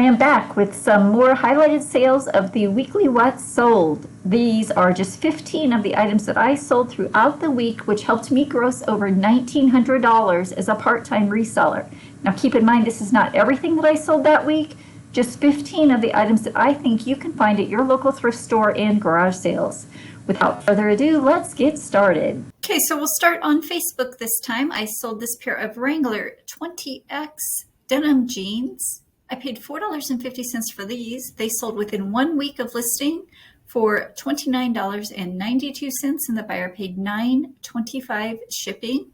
I am back with some more highlighted sales of the weekly What's Sold. These are just 15 of the items that I sold throughout the week, which helped me gross over $1,900 as a part-time reseller. Now keep in mind, this is not everything that I sold that week, just 15 of the items that I think you can find at your local thrift store and garage sales. Without further ado, let's get started. Okay, so we'll start on Facebook this time. I sold this pair of Wrangler 20X denim jeans. I paid $4.50 for these. They sold within 1 week of listing for $29.92, and the buyer paid $9.25 shipping.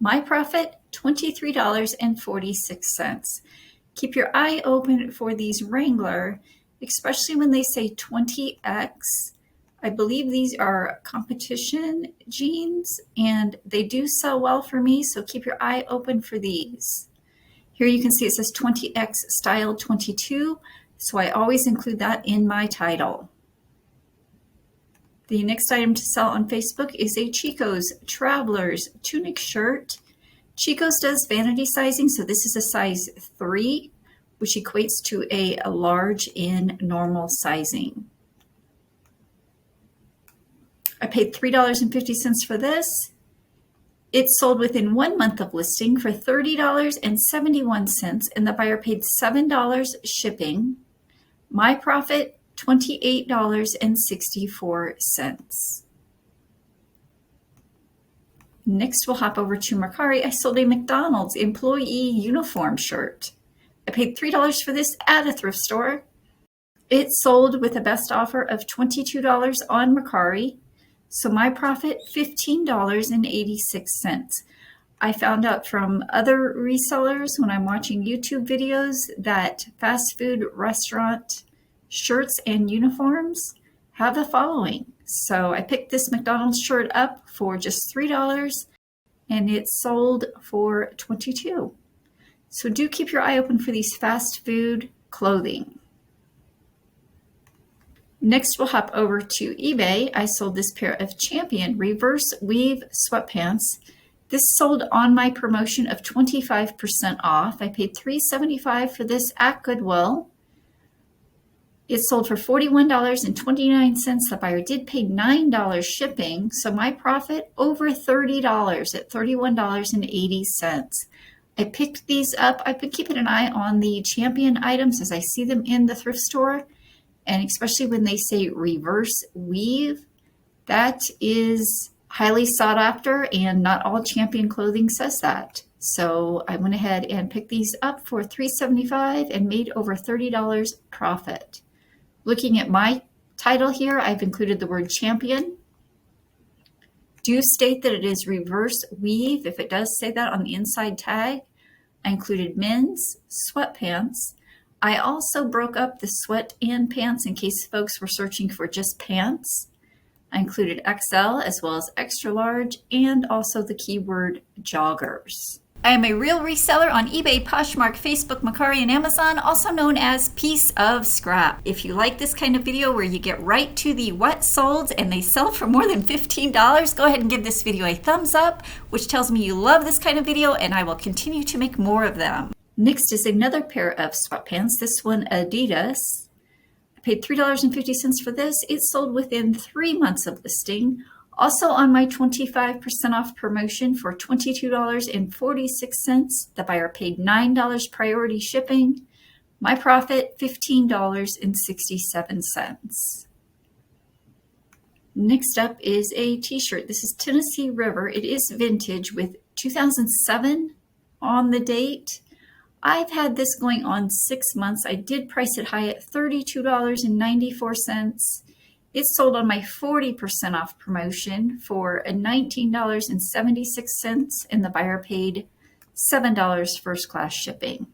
My profit, $23.46. Keep your eye open for these Wrangler, especially when they say 20X. I believe these are competition jeans, and they do sell well for me, so keep your eye open for these. Here you can see it says 20X style 22, so I always include that in my title. The next item to sell on Facebook is a Chico's Travelers tunic shirt. Chico's does vanity sizing, so this is a size 3, which equates to a large in normal sizing. I paid $3.50 for this. It sold within 1 month of listing for $30.71, and the buyer paid $7 shipping. My profit, $28.64. Next, we'll hop over to Mercari. I sold a McDonald's employee uniform shirt. I paid $3 for this at a thrift store. It sold with a best offer of $22 on Mercari. So my profit, $15.86. I found out from other resellers when I'm watching YouTube videos that fast food restaurant shirts and uniforms have a following. So I picked this McDonald's shirt up for just $3, and it sold for $22. So do keep your eye open for these fast food clothing. Next, we'll hop over to eBay. I sold this pair of Champion reverse weave sweatpants. This sold on my promotion of 25% off. I paid $3.75 for this at Goodwill. It sold for $41.29. The buyer did pay $9 shipping, so my profit over $30 at $31.80. I picked these up. I've been keeping an eye on the Champion items as I see them in the thrift store. And especially when they say reverse weave, that is highly sought after, and not all Champion clothing says that. So I went ahead and picked these up for $3.75 and made over $30 profit. Looking at my title here, I've included the word Champion. Do state that it is reverse weave if it does say that on the inside tag. I included men's sweatpants. I also broke up the sweat and pants in case folks were searching for just pants. I included XL as well as extra large, and also the keyword joggers. I am a real reseller on eBay, Poshmark, Facebook, Mercari, and Amazon, also known as Piece of Scrap. If you like this kind of video where you get right to the what sold and they sell for more than $15, go ahead and give this video a thumbs up, which tells me you love this kind of video, and I will continue to make more of them. Next is another pair of sweatpants, this one Adidas. I paid $3.50 for this. It sold within 3 months of listing. Also on my 25% off promotion for $22.46. The buyer paid $9 priority shipping. My profit, $15.67. Next up is a t-shirt. This is Tennessee River. It is vintage with 2007 on the date. I've had this going on 6 months. I did price it high at $32.94. It sold on my 40% off promotion for $19.76, and the buyer paid $7 first class shipping.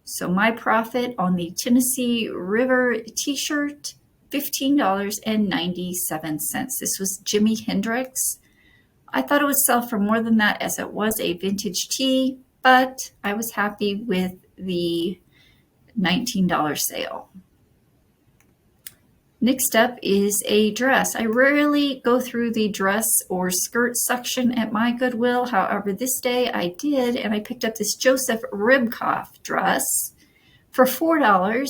So my profit on the Tennessee River t-shirt, $15.97. This was Jimi Hendrix. I thought it would sell for more than that as it was a vintage tee, but I was happy with the $19 sale. Next up is a dress. I rarely go through the dress or skirt section at my Goodwill. However, this day I did, and I picked up this Joseph Ribkoff dress for $4.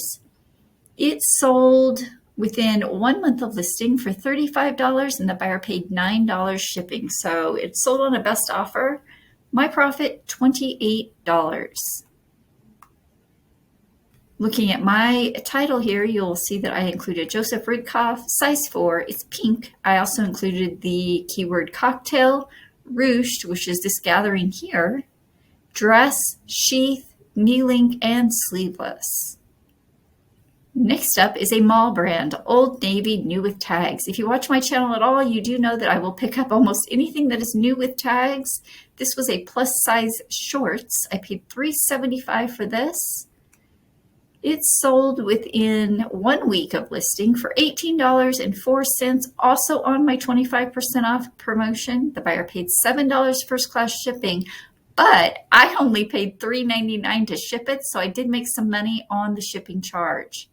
It sold within 1 month of listing for $35 and the buyer paid $9 shipping. So it sold on a best offer. My profit, $28. Looking at my title here, you'll see that I included Joseph Ridkoff, size 4, it's pink. I also included the keyword cocktail, ruched, which is this gathering here, dress, sheath, kneeling, and sleeveless. Next up is a mall brand, Old Navy, new with tags. If you watch my channel at all, you do know that I will pick up almost anything that is new with tags. This was a plus size shorts. I paid $3.75 for this. It sold within 1 week of listing for $18.04, also on my 25% off promotion. The buyer paid $7 first class shipping, but I only paid $3.99 to ship it, so I did make some money on the shipping charge.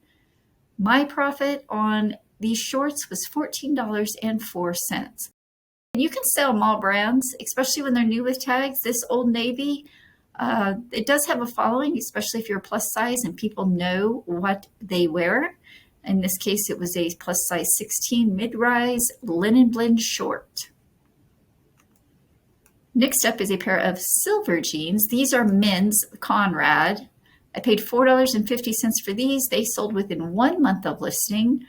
My profit on these shorts was $14.04. You can sell mall brands, especially when they're new with tags. This Old Navy, it does have a following, especially if you're a plus size and people know what they wear. In this case, it was a plus size 16 mid-rise linen blend short. Next up is a pair of silver jeans. These are men's Conrad. I paid $4.50 for these. They sold within 1 month of listing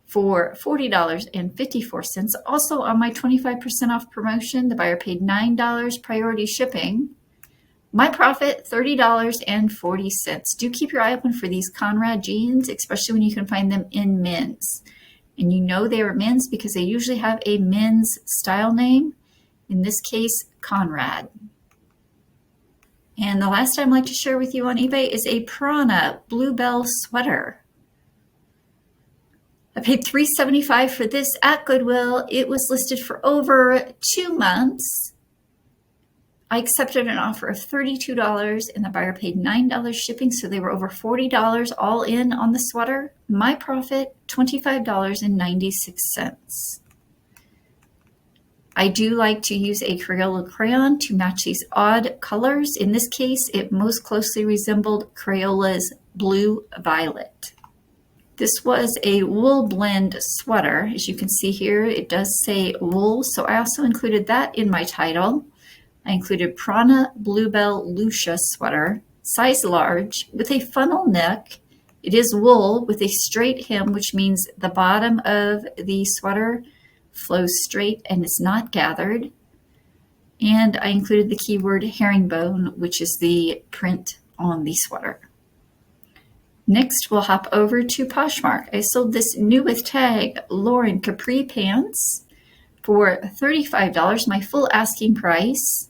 for $40.54. Also on my 25% off promotion, the buyer paid $9 priority shipping. My profit, $30.40. Do keep your eye open for these Conrad jeans, especially when you can find them in men's. And you know they are men's because they usually have a men's style name. In this case, Conrad. And the last I'd like to share with you on eBay is a Prana Bluebell sweater. I paid $3.75 for this at Goodwill. It was listed for over 2 months. I accepted an offer of $32 and the buyer paid $9 shipping, so they were over $40 all in on the sweater. My profit, $25.96. I do like to use a Crayola crayon to match these odd colors. In this case, it most closely resembled Crayola's Blue Violet. This was a wool blend sweater. As you can see here, it does say wool, so I also included that in my title. I included Prana Bluebell Lucia sweater, size large, with a funnel neck. It is wool with a straight hem, which means the bottom of the sweater flows straight and is not gathered. And I included the keyword herringbone, which is the print on the sweater. Next, we'll hop over to Poshmark. I sold this new with tag Lauren capri pants for $35, my full asking price.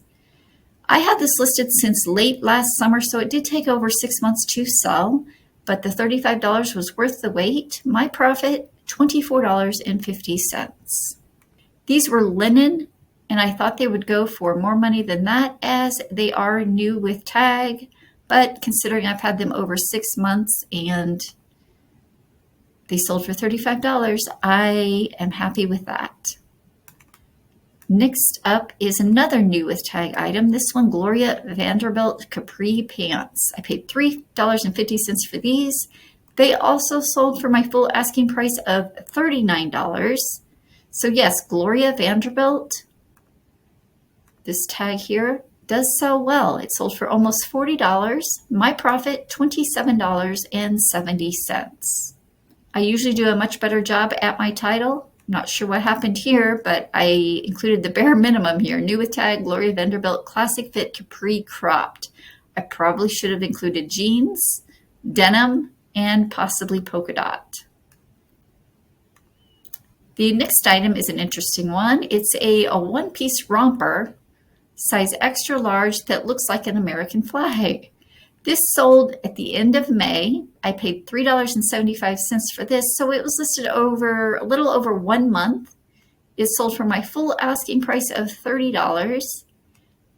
I had this listed since late last summer, so it did take over 6 months to sell, but the $35 was worth the wait. My profit, $24.50. These were linen, and I thought they would go for more money than that as they are new with tag, but considering I've had them over 6 months and they sold for $35, I am happy with that. Next up is another new with tag item. This one, Gloria Vanderbilt capri pants. I paid $3.50 for these. They also sold for my full asking price of $39. So yes, Gloria Vanderbilt, this tag here, does sell well. It sold for almost $40. My profit, $27.70. I usually do a much better job at my title. I'm not sure what happened here, but I included the bare minimum here. New with tag, Gloria Vanderbilt, classic fit, capri cropped. I probably should have included jeans, denim, and possibly polka dot. The next item is an interesting one. It's a one-piece romper, size extra large, that looks like an American flag. This sold at the end of May. I paid $3.75 for this, so it was listed over a little over 1 month. It sold for my full asking price of $30.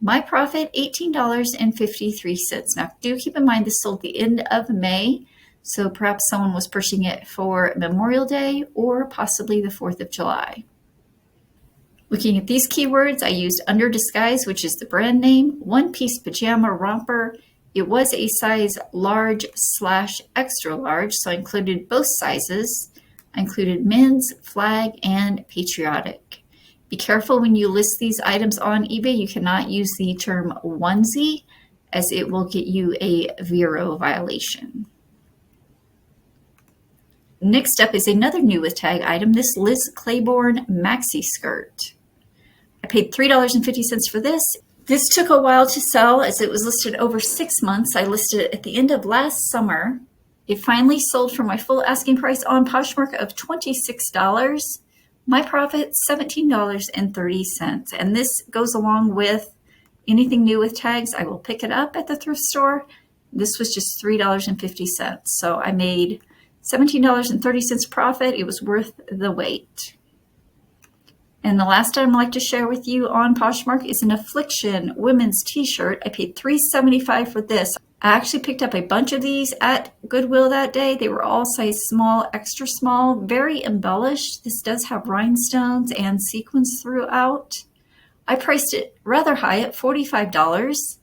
My profit, $18.53. Now, do keep in mind this sold the end of May, so perhaps someone was pushing it for Memorial Day or possibly the 4th of July. Looking at these keywords, I used Under Disguise, which is the brand name, one-piece pajama romper, It was a size large/extra large, so I included both sizes. I included men's, flag, and patriotic. Be careful when you list these items on eBay. You cannot use the term onesie, as it will get you a Vero violation. Next up is another new with tag item, this Liz Claiborne maxi skirt. I paid $3.50 for this. This took a while to sell as it was listed over 6 months. I listed it at the end of last summer. It finally sold for my full asking price on Poshmark of $26. My profit, $17.30. And this goes along with anything new with tags. I will pick it up at the thrift store. This was just $3.50. So I made $17.30 profit. It was worth the wait. And the last item I'd like to share with you on Poshmark is an Affliction women's t-shirt. I paid $3.75 for this. I actually picked up a bunch of these at Goodwill that day. They were all size small, extra small, very embellished. This does have rhinestones and sequins throughout. I priced it rather high at $45.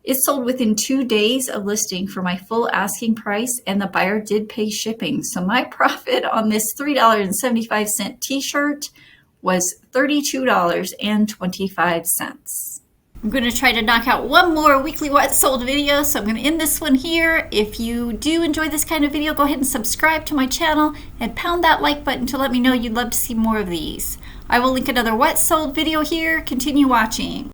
It sold within 2 days of listing for my full asking price, and the buyer did pay shipping. So my profit on this $3.75 t-shirt was $32.25. I'm going to try to knock out one more weekly what sold video, so I'm going to end this one here. If you do enjoy this kind of video, go ahead and subscribe to my channel and pound that like button to let me know you'd love to see more of these. I will link another what sold video here. Continue watching.